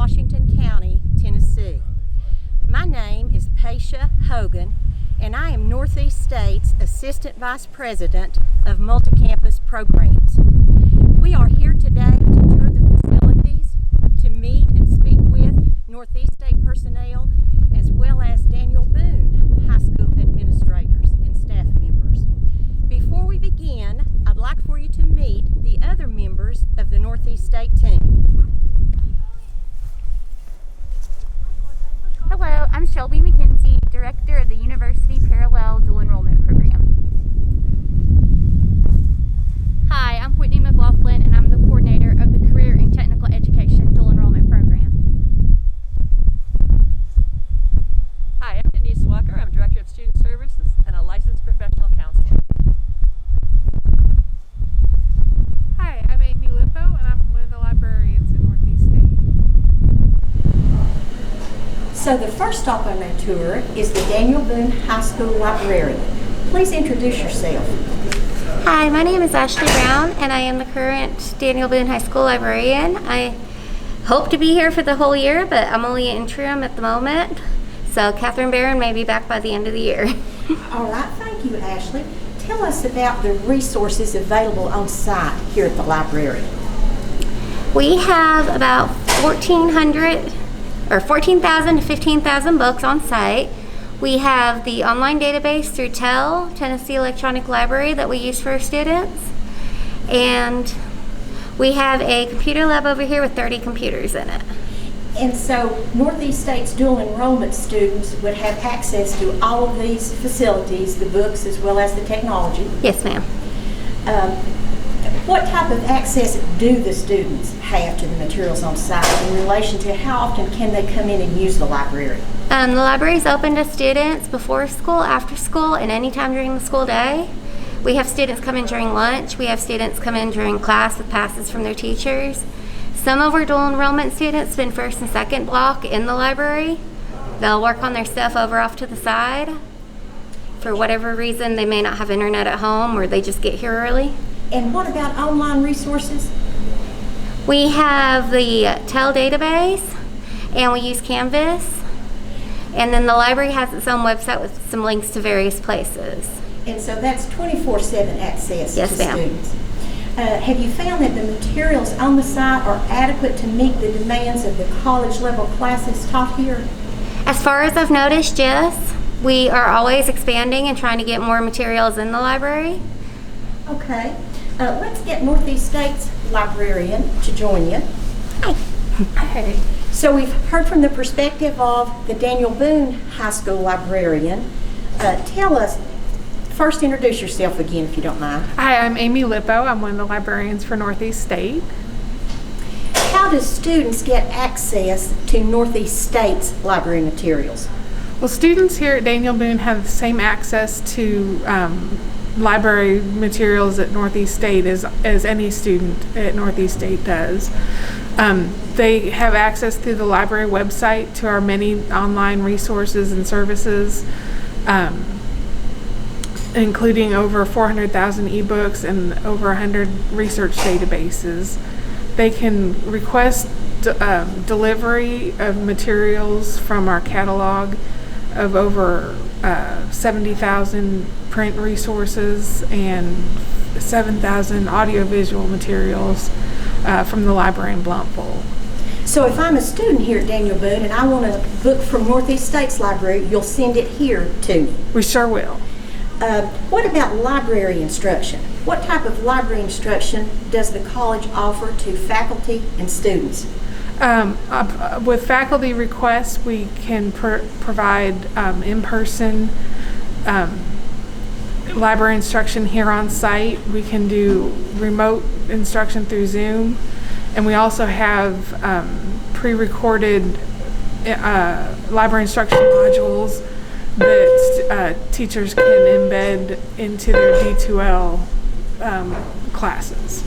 Washington County, Tennessee. My name is Paisha Hogan, and I am Northeast State's Assistant Vice President of Multi-Campus Programs. We are here today to tour the facilities, to meet and speak with Northeast State personnel, as well as Daniel Boone High School administrators and staff members. Before we begin, I'd like for you to meet the other members of the Northeast State team. Hello, I'm Shelby McKenzie, Director of the University Parallel Dual Enrollment Program. Hi, I'm Whitney McLaughlin, and I'm the coordinator of the Career and Technical Education Dual Enrollment Program. Hi, I'm Denise Walker. I'm Director of Student Services and a licensed professional counselor. Hi, I'm Amy Lippo, and I'm one of the librarians at Northeast State. So the first stop on our tour is the Daniel Boone High School librarian. Please introduce yourself. Hi, my name is Ashley Brown, and I am the current Daniel Boone High School librarian. I hope to be here for the whole year, but I'm only interim at the moment. So Catherine Barron may be back by the end of the year. All right, thank you, Ashley. Tell us about the resources available on site here at the library. We have about 14,000 to 15,000 books on site. We have the online database through TEL, Tennessee Electronic Library, that we use for our students. And we have a computer lab over here with 30 computers in it. And so Northeast State's dual enrollment students would have access to all of these facilities, the books as well as the technology. Yes, ma'am. What type of access do the students have to the materials on site in relation to how often can they come in and use the library? The library is open to students before school, after school, and anytime during the school day. We have students come in during lunch. We have students come in during class with passes from their teachers. Some of our dual enrollment students spend first and second block in the library. They'll work on their stuff over off to the side. For whatever reason, they may not have internet at home or they just get here early. And what about online resources? We have the TEL database, and we use Canvas. And then the library has its own website with some links to various places. And so that's 24/7 access Yes, to ma'am. students. Have you found that the materials on the site are adequate to meet the demands of the college level classes taught here? As far as I've noticed, yes. We are always expanding and trying to get more materials in the library. Okay. Let's get Northeast State's librarian to join you. Hi. Hey. So we've heard from the perspective of the Daniel Boone High School librarian. Tell us, first introduce yourself again if you don't mind. Hi, I'm Amy Lippo. I'm one of the librarians for Northeast State. How do students get access to Northeast State's library materials? Well, students here at Daniel Boone have the same access to library materials at Northeast State as any student at Northeast State does. They have access through the library website to our many online resources and services, including over 400,000 ebooks and over 100 research databases. They can request delivery of materials from our catalog of over 70,000 print resources and 7,000 audiovisual materials from the library in Bluntful. So if I'm a student here at Daniel Boone and I want a book from Northeast State's library, you'll send it here to me. We sure will. What about library instruction? What type of library instruction does the college offer to faculty and students? With faculty requests, we can provide in-person library instruction here on site. We can do remote instruction through Zoom, and we also have pre-recorded library instruction modules that teachers can embed into their D2L classes.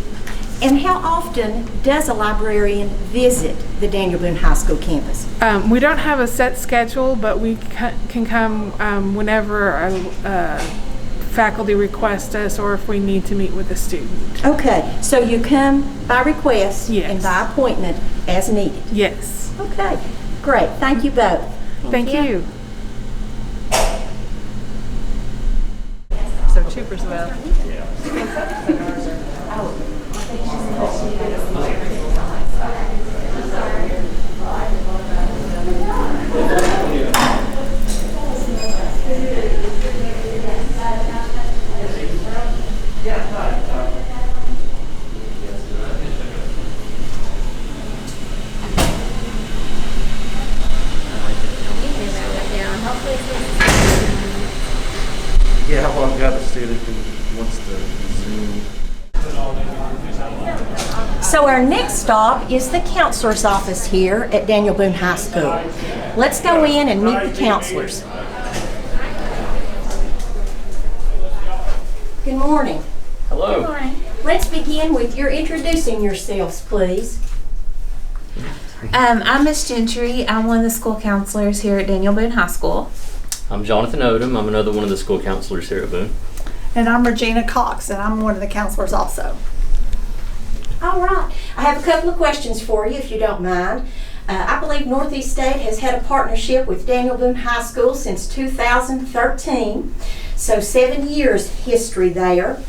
And how often does a librarian visit the Daniel Boone High School campus? We don't have a set schedule, but we can come whenever a faculty request us or if we need to meet with a student. Okay, so you come by request Yes. and by appointment as needed. Yes. Okay, great. Thank you both. Thank you. So two as well. Yeah, well, I've got a student who wants to Zoom. So our next stop is the counselor's office here at Daniel Boone High School. Let's go in and meet the counselors. Good morning. Hello. Let's begin with your introducing yourselves, please. I'm Miss Gentry. I'm one of the school counselors here at Daniel Boone High School. I'm Jonathan Odom. I'm another one of the school counselors here at Boone. And I'm Regina Cox, and I'm one of the counselors also. All right. I have a couple of questions for you, if you don't mind. I believe Northeast State has had a partnership with Daniel Boone High School since 2013, so 7 years history there.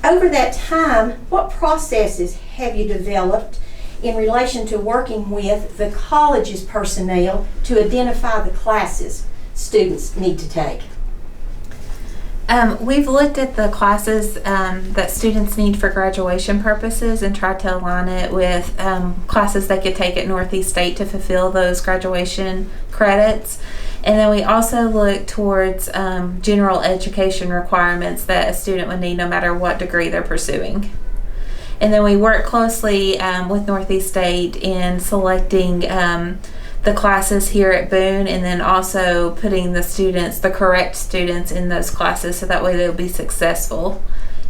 Over that time, what processes have you developed in relation to working with the college's personnel to identify the classes students need to take? We've looked at the classes that students need for graduation purposes and tried to align it with classes they could take at Northeast State to fulfill those graduation credits. And then we also look towards general education requirements that a student would need no matter what degree they're pursuing. And then we work closely with Northeast State in selecting the classes here at Boone, and then also putting the correct students in those classes so that way they'll be successful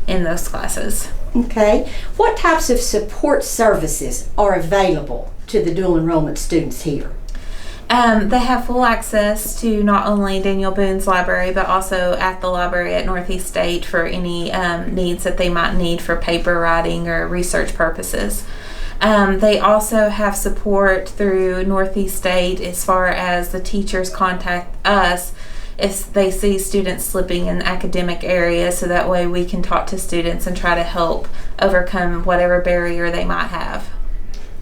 in those classes. Okay. What types of support services are available to the dual enrollment students here? They have full access to not only Daniel Boone's library, but also at the library at Northeast State for any needs that they might need for paper writing or research purposes. They also have support through Northeast State as far as the teachers contact us if they see students slipping in academic areas, so that way we can talk to students and try to help overcome whatever barrier they might have.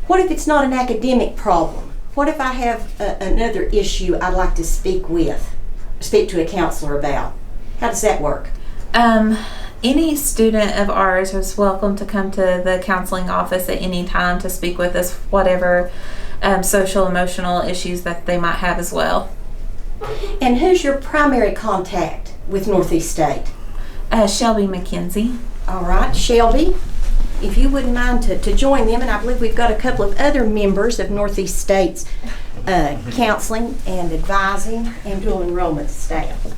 What if it's not an academic problem? What if I have another issue I'd like to speak to a counselor about? How does that work? Any student of ours is welcome to come to the counseling office at any time to speak with us, whatever social emotional issues that they might have as well. And who's your primary contact with Northeast State? Shelby McKenzie. All right, Shelby, if you wouldn't mind to join them, and I believe we've got a couple of other members of Northeast State's counseling and advising and dual enrollment staff.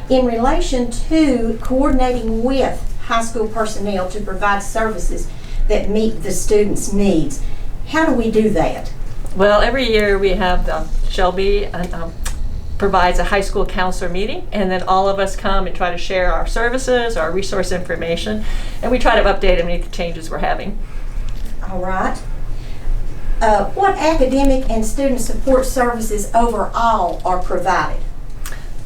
In relation to coordinating with high school personnel to provide services that meet the students' needs, how do we do that? Well, every year we have Shelby provides a high school counselor meeting, and then all of us come and try to share our services, our resource information, and we try to update and meet the changes we're having. All right. What academic and student support services overall are provided?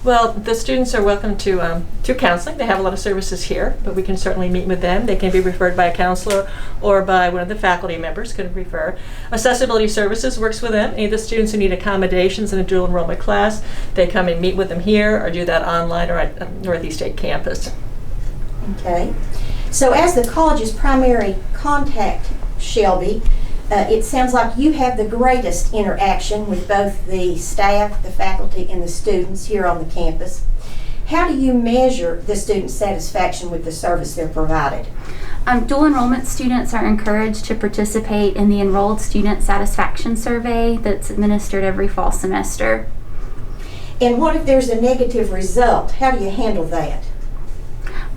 Well, the students are welcome to counseling. They have a lot of services here, but we can certainly meet with them. They can be referred by a counselor or by one of the faculty members could refer. Accessibility Services works with them. Any of the students who need accommodations in a dual enrollment class, they come and meet with them here or do that online or at Northeast State campus. Okay. So as the college's primary contact, Shelby, it sounds like you have the greatest interaction with both the staff, the faculty, and the students here on the campus. How do you measure the student satisfaction with the service they're provided? Dual enrollment students are encouraged to participate in the Enrolled Student Satisfaction Survey that's administered every fall semester. And what if there's a negative result? How do you handle that?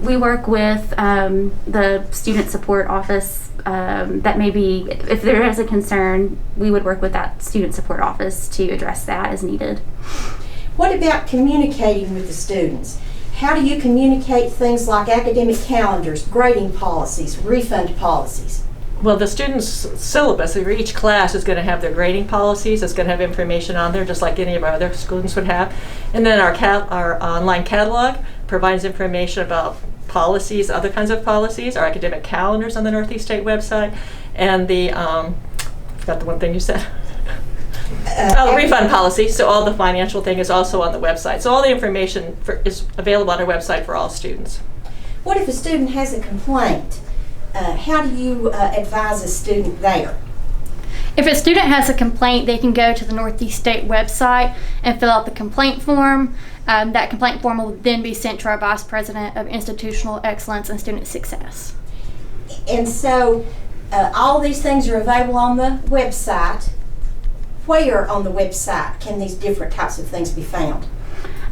We work with the student support office that may be, if there is a concern, we would work with that student support office to address that as needed. What about communicating with the students? How do you communicate things like academic calendars, grading policies, refund policies? Well, the student's syllabus for each class is going to have their grading policies. It's going to have information on there, just like any of our other students would have. And then our online catalog provides information about policies, other kinds of policies, our academic calendars on the Northeast State website, and the, forgot the one thing you said. Refund policy. So all the financial thing is also on the website. So all the information is available on our website for all students. What if a student has a complaint? How do you advise a student there? If a student has a complaint, they can go to the Northeast State website and fill out the complaint form. That complaint form will then be sent to our Vice President of Institutional Excellence and Student Success. And so all these things are available on the website. Where on the website can these different types of things be found?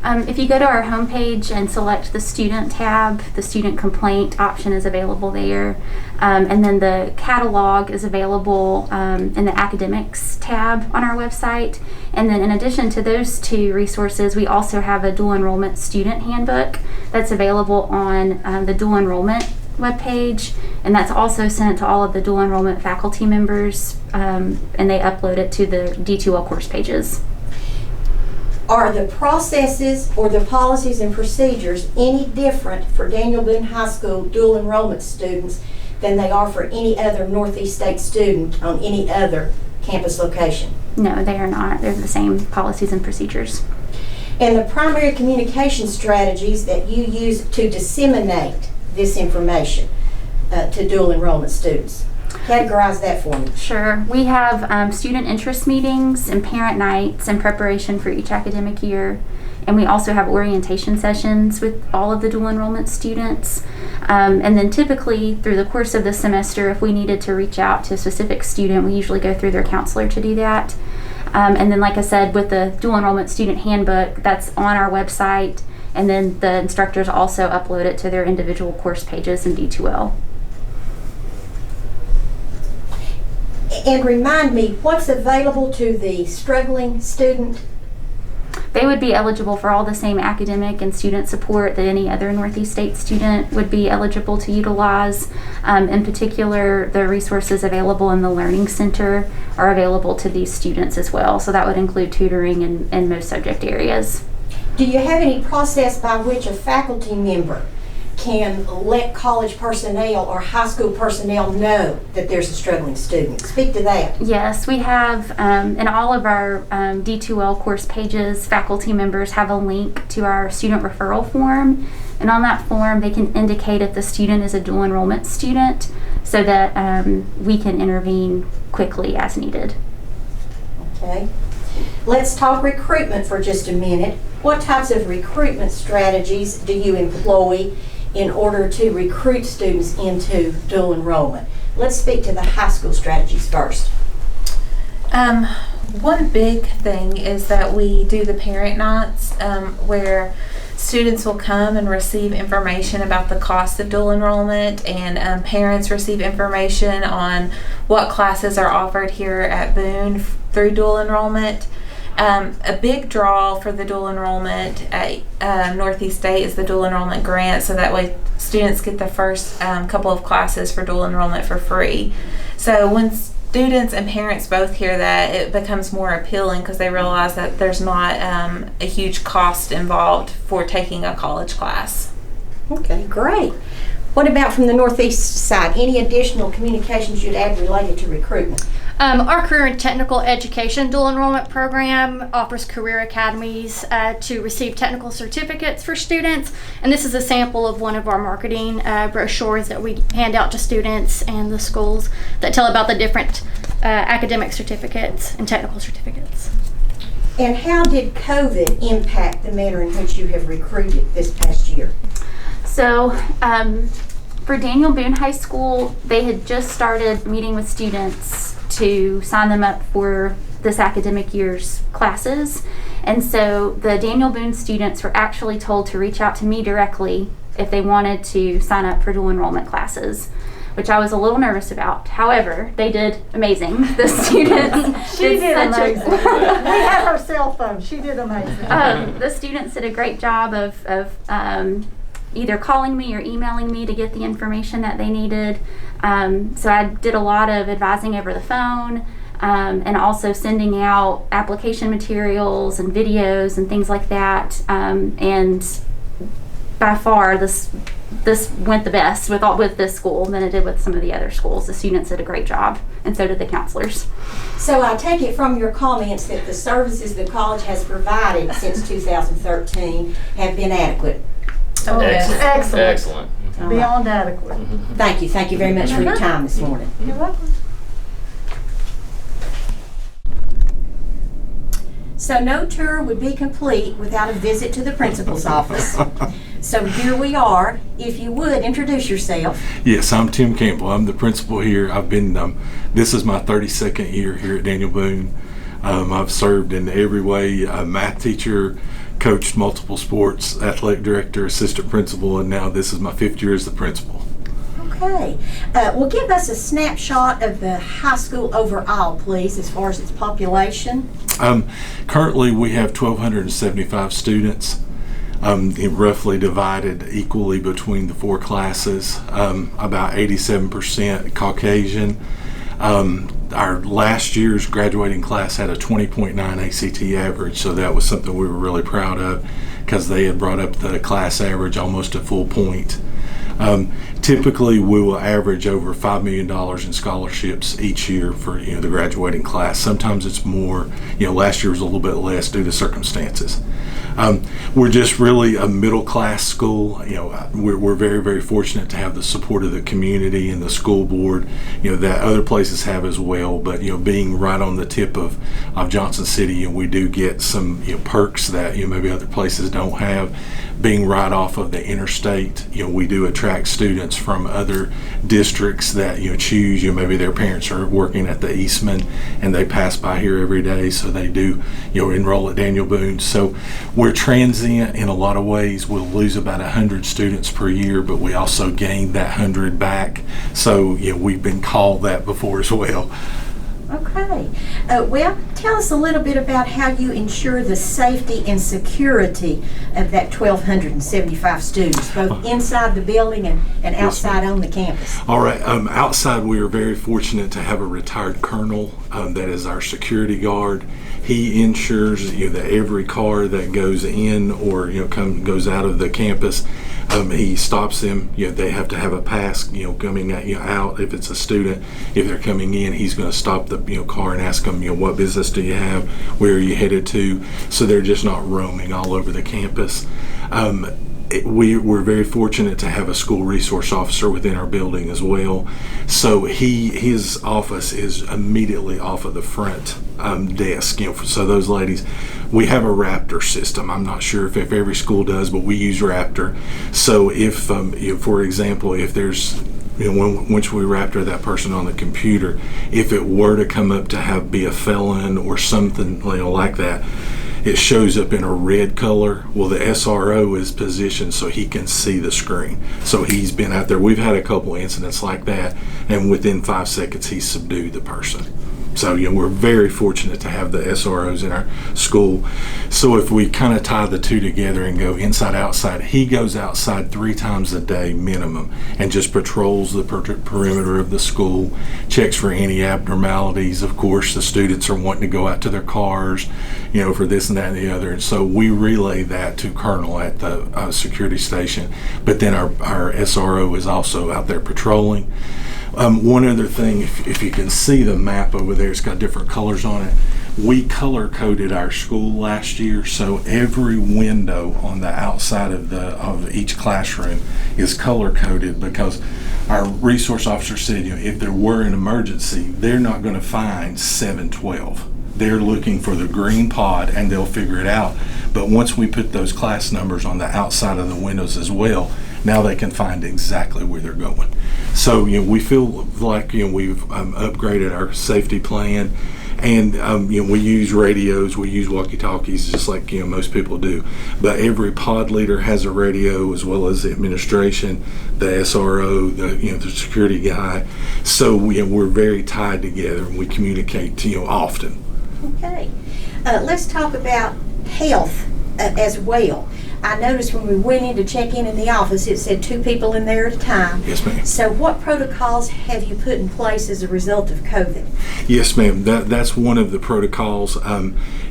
If you go to our homepage and select the student tab, the student complaint option is available there. And then the catalog is available in the academics tab on our website. And then in addition to those two resources, we also have a dual enrollment student handbook that's available on the dual enrollment webpage. And that's also sent to all of the dual enrollment faculty members, and they upload it to the D2L course pages. Are the processes or the policies and procedures any different for Daniel Boone High School dual enrollment students than they are for any other Northeast State student on any other campus location? No, they are not. They're the same policies and procedures. And the primary communication strategies that you use to disseminate this information to dual enrollment students. Categorize that for me. Sure. We have student interest meetings and parent nights in preparation for each academic year. And we also have orientation sessions with all of the dual enrollment students. And then typically through the course of the semester, if we needed to reach out to a specific student, we usually go through their counselor to do that. And then, like I said, with the dual enrollment student handbook, that's on our website. And then the instructors also upload it to their individual course pages in D2L. And remind me, what's available to the struggling student? They would be eligible for all the same academic and student support that any other Northeast State student would be eligible to utilize. In particular, the resources available in the Learning Center are available to these students as well. So that would include tutoring in most subject areas. Do you have any process by which a faculty member can let college personnel or high school personnel know that there's a struggling student? Speak to that. Yes, we have in all of our D2L course pages, faculty members have a link to our student referral form. And on that form, they can indicate if the student is a dual enrollment student so that we can intervene quickly as needed. Okay. Let's talk recruitment for just a minute. What types of recruitment strategies do you employ in order to recruit students into dual enrollment? Let's speak to the high school strategies first. One big thing is that we do the parent nights where students will come and receive information about the cost of dual enrollment, and parents receive information on what classes are offered here at Boone through dual enrollment. A big draw for the dual enrollment at Northeast State is the dual enrollment grant, so that way students get the first couple of classes for dual enrollment for free. So when students and parents both hear that, it becomes more appealing because they realize that there's not a huge cost involved for taking a college class. Okay, great. What about from the Northeast side? Any additional communications you'd add related to recruitment? Our career and technical education dual enrollment program offers career academies to receive technical certificates for students, and this is a sample of one of our marketing brochures that we hand out to students and the schools that tell about the different academic certificates and technical certificates. And how did COVID impact the manner in which you have recruited this past year? So for Daniel Boone High School, they had just started meeting with students to sign them up for this academic year's classes. And so the Daniel Boone students were actually told to reach out to me directly if they wanted to sign up for dual enrollment classes. which I was a little nervous about. However, they did amazing. The students She did such a- amazing. We had her cell phone. She did amazing. the students did a great job of either calling me or emailing me to get the information that they needed. So I did a lot of advising over the phone, and also sending out application materials and videos and things like that. And by far, this went the best with this school than it did with some of the other schools. The students did a great job, and so did the counselors. So I take it from your comments that the services the college has provided since 2013 have been adequate. Oh, Excellent. excellent. Excellent. Beyond adequate. Thank you. Thank you very much for your time this morning. You're welcome. So no tour would be complete without a visit to the principal's office. So here we are. If you would, introduce yourself. Yes, I'm Tim Campbell. I'm the principal here. I've been, this is my 32nd year here at Daniel Boone. I've served in every way, math teacher, coached multiple sports, athletic director, assistant principal, and now this is my 5th year as the principal. Okay. Well, give us a snapshot of the high school overall, please, as far as its population. Currently, we have 1,275 students, roughly divided equally between the 4 classes, about 87% Caucasian. Our last year's graduating class had a 20.9 ACT average, so that was something we were really proud of because they had brought up the class average almost a full point. Typically, we will average over $5 million in scholarships each year for the graduating class. Sometimes it's more. Last year was a little bit less due to circumstances. We're just really a middle class school. We're very, very fortunate to have the support of the community and the school board. That other places have as well. But being right on the tip of Johnson City, we do get some perks that maybe other places don't have. Being right off of the interstate, we do attract students from other districts that choose. Maybe their parents are working at the Eastman and they pass by here every day, so they do enroll at Daniel Boone. So we're transient in a lot of ways. We'll lose about 100 students per year, but we also gain that 100 back. So we've been called that before as well. Okay. Well, tell us a little bit about how you ensure the safety and security of that 1,275 students, both inside the building and outside on the campus. All right. Outside, we are very fortunate to have a retired colonel that is our security guard. He ensures that every car that goes in or goes out of the campus, he stops them. They have to have a pass coming out. If it's a student, if they're coming in, he's going to stop the car and ask them what business do you have, where are you headed to, so they're just not roaming all over the campus. We're very fortunate to have a school resource officer within our building as well. So his office is immediately off of the front desk. So those ladies, we have a Raptor system. I'm not sure if every school does, but we use Raptor. So if, for example, if there's once we Raptor that person on the computer, if it were to come up to be a felon or something like that, it shows up in a red color. Well, the SRO is positioned so he can see the screen. So he's been out there. We've had a couple incidents like that, and within 5 seconds, he's subdued the person. So we're very fortunate to have the SROs in our school. So if we kind of tie the two together and go inside outside, he goes outside 3 times a day minimum and just patrols the perimeter of the school, checks for any abnormalities. Of course, the students are wanting to go out to their cars, for this and that and the other. And so we relay that to Colonel at the security station. But then our SRO is also out there patrolling. One other thing, if you can see the map over there, it's got different colors on it. We color coded our school last year, so every window on the outside of each classroom is color coded, because our resource officer said, if there were an emergency, they're not going to find 712. They're looking for the green pod and they'll figure it out. But once we put those class numbers on the outside of the windows as well, now they can find exactly where they're going. So we feel like we've upgraded our safety plan. And we use radios, we use walkie-talkies, just like most people do. But every pod leader has a radio, as well as the administration, the SRO, the security guy. So we're very tied together, and we communicate often. Okay. Let's talk about health as well. I noticed when we went in to check in the office, it said 2 people in there at a time. Yes, ma'am. So what protocols have you put in place as a result of COVID? Yes, ma'am. That's one of the protocols.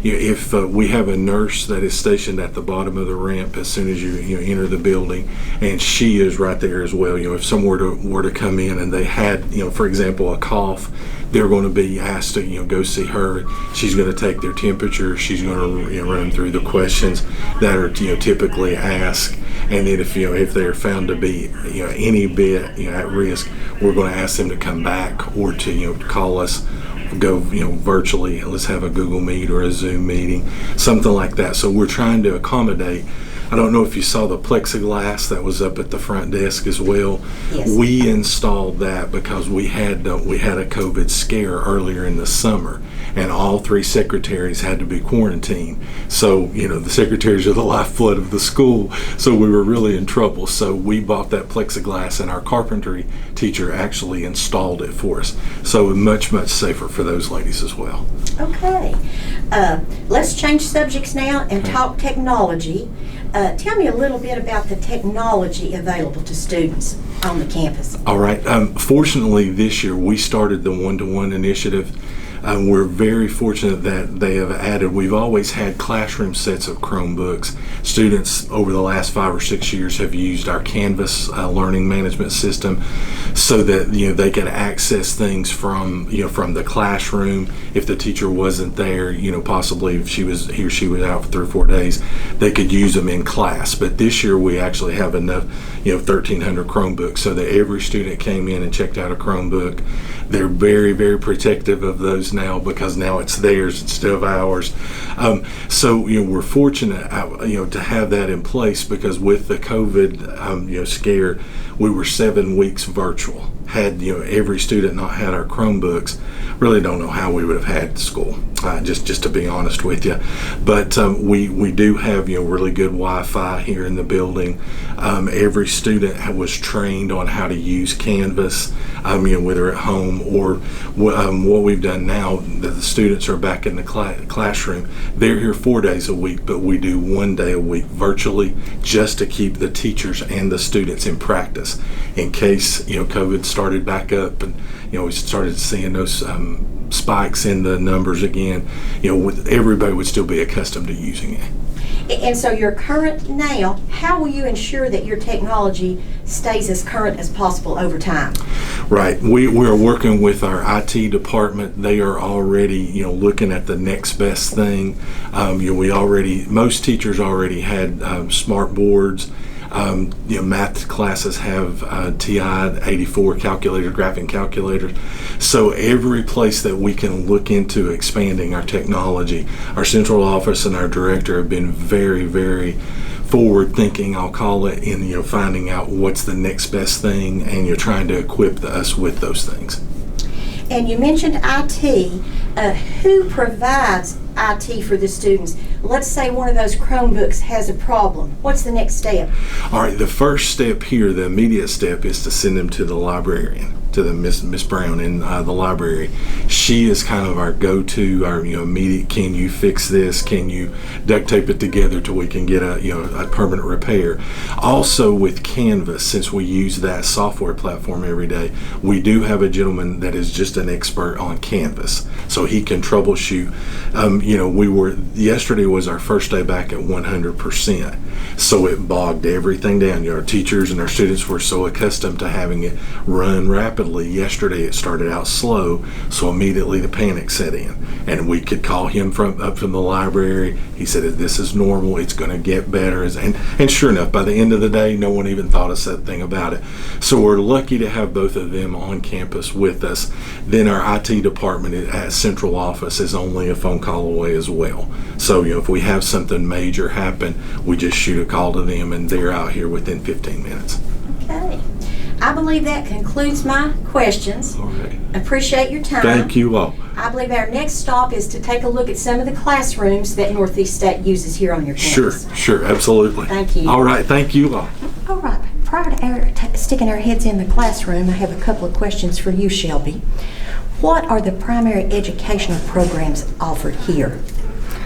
If we have a nurse that is stationed at the bottom of the ramp as soon as you enter the building, and she is right there as well. If someone were to come in and they had, for example, a cough, they're going to be asked to go see her. She's going to take their temperature. She's going to run them through the questions that are typically asked, and then if they're found to be any bit at risk, we're going to ask them to come back or to call us, go virtually. Let's have a Google Meet or a Zoom meeting, something like that. So we're trying to accommodate. I don't know if you saw the plexiglass that was up at the front desk as well. Yes. We installed that because we had a COVID scare earlier in the summer, and all 3 secretaries had to be quarantined. So the secretaries are the lifeblood of the school, so we were really in trouble. So we bought that plexiglass, and our carpentry teacher actually installed it for us. So much safer for those ladies as well. Okay. Let's change subjects now and talk technology. Tell me a little bit about the technology available to students on the campus. All right. Fortunately, this year we started the one-to-one initiative. We're very fortunate that they have added. We've always had classroom sets of Chromebooks. Students over the last 5 or 6 years have used our Canvas learning management system, so that they can access things from the classroom. If the teacher wasn't there, possibly if he or she was out for 3 or 4 days, they could use them in class. But this year we actually have enough, 1,300 Chromebooks, so that every student came in and checked out a Chromebook. They're very, very protective of those now, because now it's theirs instead of ours. So we're fortunate to have that in place, because with the COVID scare, we were 7 weeks virtual. Had every student not had our Chromebooks, really don't know how we would have had school. Just to be honest with you, but we do have really good Wi-Fi here in the building. Every student was trained on how to use Canvas, whether at home or what we've done now that the students are back in the classroom. They're here 4 days a week, but we do 1 day a week virtually, just to keep the teachers and the students in practice in case COVID started back up, and we started seeing those spikes in the numbers again. Everybody would still be accustomed to using it. And so you're current now. How will you ensure that your technology stays as current as possible over time? Right. We are working with our IT department. They are already, looking at the next best thing. Most teachers already had smart boards. Math classes have TI 84 calculators, graphing calculators. So every place that we can look into expanding our technology, our central office and our director have been very, very forward thinking, I'll call it, in finding out what's the next best thing, and you're trying to equip us with those things. And you mentioned IT. Who provides IT for the students? Let's say one of those Chromebooks has a problem. What's the next step? All right, the first step here, the immediate step, is to send them to the librarian, to the Miss Brown in the library. She is kind of our go-to, our immediate. Can you fix this? Can you duct tape it together till we can get a permanent repair? Also with Canvas, since we use that software platform every day, we do have a gentleman that is just an expert on Canvas, so he can troubleshoot. Yesterday was our first day back at 100%, so it bogged everything down. Our teachers and our students were so accustomed to having it run rapidly. Yesterday it started out slow, so immediately the panic set in, and we could call him up from the library. He said, this is normal, it's going to get better, and sure enough, by the end of the day, no one even thought a thing about it. So we're lucky to have both of them on campus with us. Then our IT department at central office is only a phone call away as well. So if we have something major happen, we just shoot a call to them, and they're out here within 15 minutes. Okay. I believe that concludes my questions. All right. Appreciate your time. Thank you all. I believe our next stop is to take a look at some of the classrooms that Northeast State uses here on your campus. Sure, absolutely. Thank you. All right, thank you all. All right, prior to sticking our heads in the classroom, I have a couple of questions for you, Shelby. What are the primary educational programs offered here?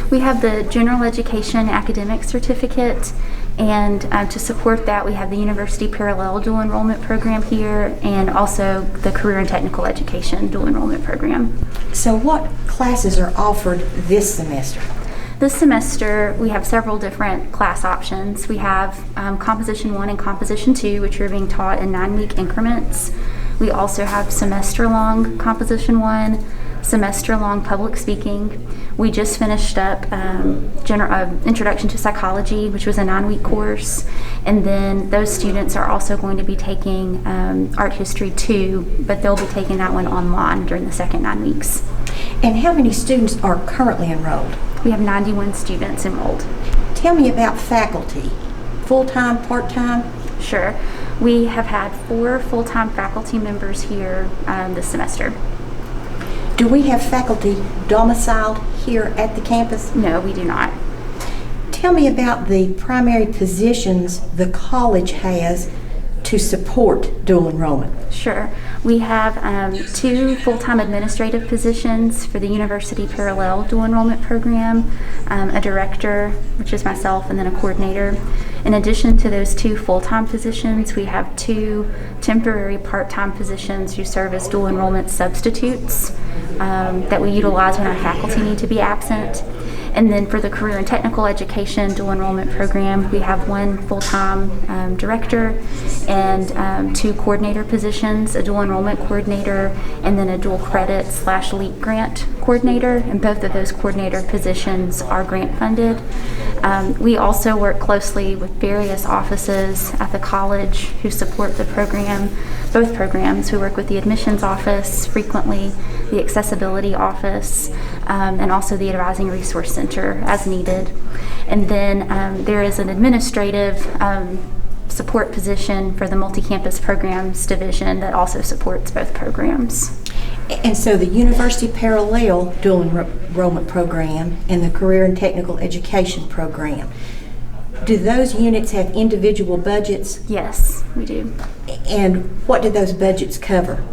We have the General Education Academic Certificate, and to support that we have the University Parallel Dual Enrollment Program here, and also the Career and Technical Education Dual Enrollment Program. So what classes are offered this semester? This semester we have several different class options. We have Composition 1 and Composition 2, which are being taught in 9-week increments. We also have semester-long Composition 1, semester-long public speaking. We just finished up Introduction to Psychology, which was a 9-week course, and then those students are also going to be taking Art History 2, but they'll be taking that one online during the second 9 weeks. And how many students are currently enrolled? We have 91 students enrolled. Tell me about faculty. Full-time, part-time? Sure. We have had 4 full-time faculty members here this semester. Do we have faculty domiciled here at the campus? No, we do not. Tell me about the primary positions the college has to support dual enrollment. Sure. We have 2 full-time administrative positions for the University Parallel Dual Enrollment Program, a director, which is myself, and then a coordinator. In addition to those 2 full-time positions, we have 2 temporary part-time positions who serve as dual enrollment substitutes that we utilize when our faculty need to be absent. And then for the Career and Technical Education Dual Enrollment Program, we have 1 full-time director and 2 coordinator positions, a dual enrollment coordinator and then a dual credit / LEAP grant coordinator, and both of those coordinator positions are grant funded. We also work closely with various offices at the college who support the program, both programs. We work with the admissions office frequently, the accessibility office, and also the advising resource center as needed. And then there is an administrative support position for the multi-campus programs division that also supports both programs. And so the University Parallel Dual Enrollment Program and the Career and Technical Education Program, do those units have individual budgets? Yes, we do. And what do those budgets cover?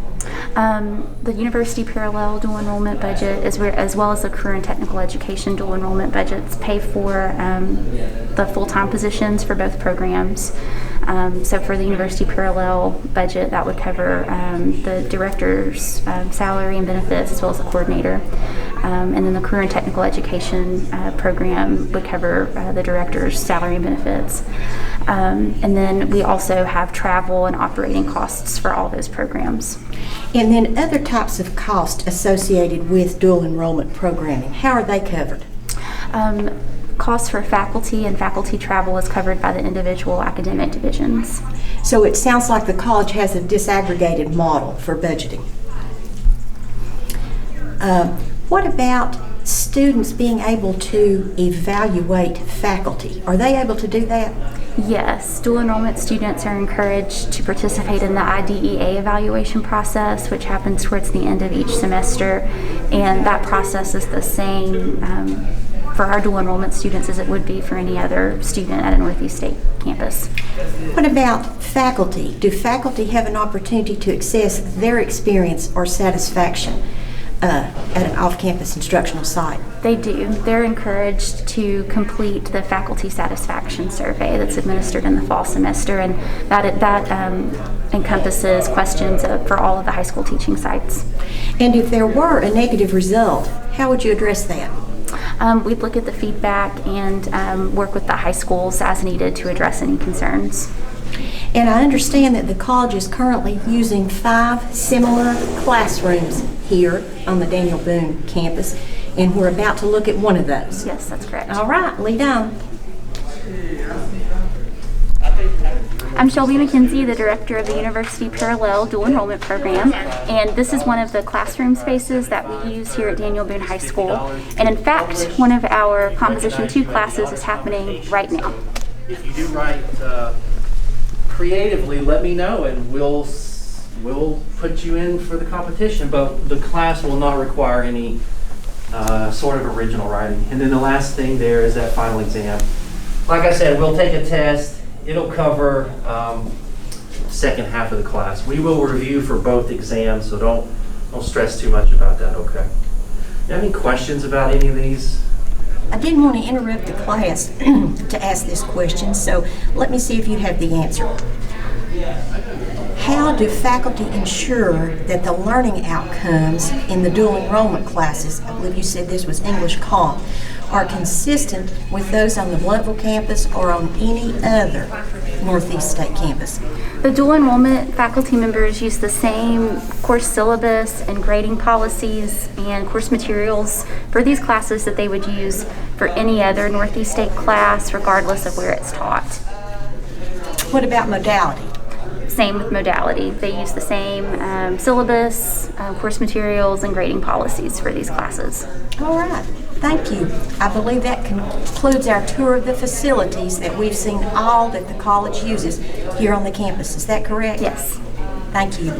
The University Parallel Dual Enrollment budget, as well as the Career and Technical Education Dual Enrollment budgets, pay for the full-time positions for both programs. So for the University Parallel budget, that would cover the director's salary and benefits, as well as the coordinator. And then the Career and Technical Education program would cover the director's salary and benefits. And then we also have travel and operating costs for all those programs. And then other types of costs associated with dual enrollment programming, how are they covered? Costs for faculty and faculty travel is covered by the individual academic divisions. So it sounds like the college has a disaggregated model for budgeting. What about students being able to evaluate faculty? Are they able to do that? Yes, dual enrollment students are encouraged to participate in the IDEA evaluation process, which happens towards the end of each semester, and that process is the same for our dual enrollment students as it would be for any other student at a Northeast State campus. What about faculty? Do faculty have an opportunity to assess their experience or satisfaction at an off-campus instructional site? They do. They're encouraged to complete the faculty satisfaction survey that's administered in the fall semester, and that encompasses questions for all of the high school teaching sites. And if there were a negative result, how would you address that? We'd look at the feedback and work with the high schools as needed to address any concerns. And I understand that the college is currently using 5 similar classrooms here on the Daniel Boone campus, and we're about to look at one of those. Yes, that's correct. All right, lead on. I'm Shelby McKenzie, the director of the University Parallel Dual Enrollment Program, and this is one of the classroom spaces that we use here at Daniel Boone High School. And in fact, one of our Composition 2 classes is happening right now. If you do write creatively, let me know and we'll we'll put you in for the competition, but the class will not require any sort of original writing. And then the last thing there is that final exam. Like I said, we'll take a test. It'll cover second half of the class. We will review for both exams, so don't stress too much about that, okay? You have any questions about any of these? I didn't want to interrupt the class to ask this question, so let me see if you have the answer. How do faculty ensure that the learning outcomes in the dual enrollment classes, I believe you said this was English Comp, are consistent with those on the Blountville campus or on any other Northeast State campus? The dual enrollment faculty members use the same course syllabus and grading policies and course materials for these classes that they would use for any other Northeast State class, regardless of where it's taught. What about modality? Same with modality. They use the same syllabus, course materials, and grading policies for these classes. All right. Thank you. I believe that concludes our tour of the facilities that we've seen all that the college uses here on the campus. Is that correct? Yes. Thank you.